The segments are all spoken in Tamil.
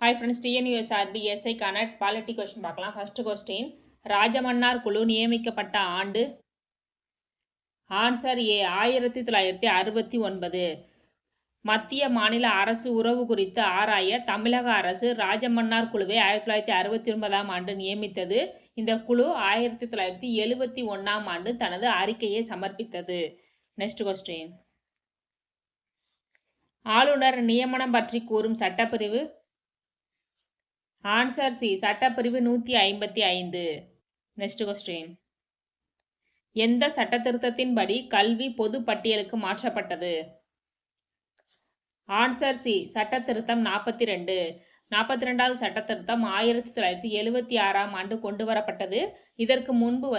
Hi friends, TNUSRB SI-க்கான பாலிட்டி கொஸ்டின் பார்க்கலாம். ஃபர்ஸ்ட் கொஸ்டின், ராஜமன்னார் குழு நியமிக்கப்பட்ட ஆண்டு. Answer A 1969. மத்திய மாநில அரசு உறவு குறித்து ஆராய தமிழக அரசு ராஜமன்னார் குழுவை 1969ஆம் ஆண்டு நியமித்தது. இந்த குழு 1971ஆம் ஆண்டு தனது அறிக்கையை சமர்ப்பித்தது. நெக்ஸ்ட் கொஸ்டின், ஆளுநர் நியமனம் பற்றி கூறும் சட்டப்பிரிவு. ஆன்சர் சி சட்டப்பிரிவு 155. நெக்ஸ்ட் கொஸ்டின், எந்த சட்ட திருத்தத்தின்படி கல்வி பொது பட்டியலுக்கு மாற்றப்பட்டது? ஆன்சர் சி சட்ட திருத்தம் 42. 42வது சட்ட திருத்தம் 1976ஆம் ஆண்டு கொண்டு வரப்பட்டது. இதற்கு முன்பு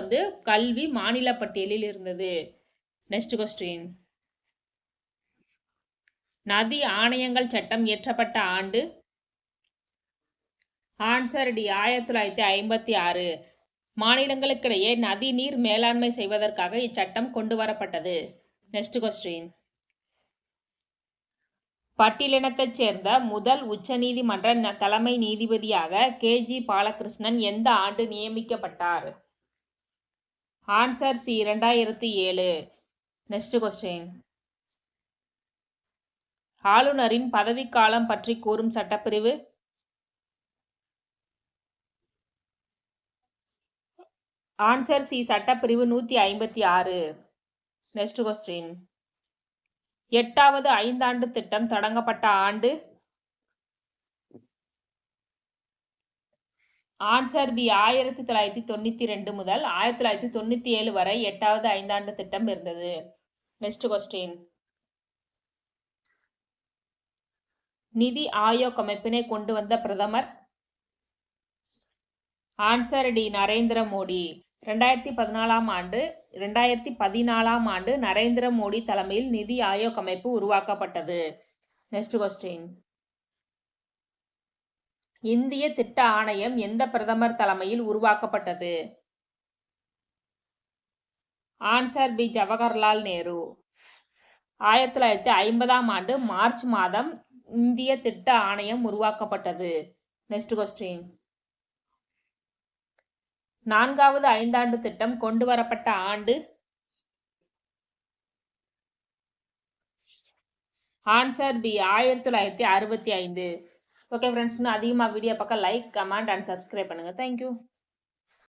கல்வி மாநில பட்டியலில் இருந்தது. நெக்ஸ்ட் கொஸ்டின், நதி ஆணையங்கள் சட்டம் இயற்றப்பட்ட ஆண்டு. Answer D 1956. மாநிலங்களுக்கிடையே நதி நீர் மேலாண்மை செய்வதற்காக இச்சட்டம் கொண்டு வரப்பட்டது. நெக்ஸ்ட் கொஸ்டின், பட்டியலினத்தைச் சேர்ந்த முதல் உச்சநீதிமன்ற தலைமை நீதிபதியாக KG பாலகிருஷ்ணன் எந்த ஆண்டு நியமிக்கப்பட்டார்? Answer C 2007. நெக்ஸ்ட் கொஸ்டின், ஆளுநரின் பதவிக்காலம் பற்றி கூறும் சட்டப்பிரிவு. ஆன்சர் சி சட்டப்பிரிவு 156. நெக்ஸ்ட் கொஸ்டின், 8வது ஐந்தாண்டு திட்டம் தொடங்கப்பட்ட ஆண்டு. ஆன்சர் பி 1992 முதல் 1997 வரை 8வது ஐந்தாண்டு திட்டம் இருந்தது. நெக்ஸ்ட் கொஸ்டின், நிதி ஆயோக் அமைப்பினை கொண்டு வந்த பிரதமர். Answer D Narendra Modi. 2014ஆம் ஆண்டு நரேந்திர மோடி தலைமையில் நிதி ஆயோக் அமைப்பு உருவாக்கப்பட்டது. நெக்ஸ்ட் கொஸ்டின், இந்திய திட்ட ஆணையம் எந்த பிரதமர் தலைமையில் உருவாக்கப்பட்டது? Answer B Jawaharlal Nehru. 1950ஆம் ஆண்டு மார்ச் மாதம் இந்திய திட்ட ஆணையம் உருவாக்கப்பட்டது. நெக்ஸ்ட் கொஸ்டின், 4வது ஐந்தாண்டு திட்டம் கொண்டு வரப்பட்ட ஆண்டு. Answer B 1965. ஓகே ஃப்ரெண்ட்ஸ், இன்னும் அதிகமாக வீடியோ பார்க்க லைக், கமெண்ட் அண்ட் சப்ஸ்கிரைப் பண்ணுங்கள். தேங்க்யூ.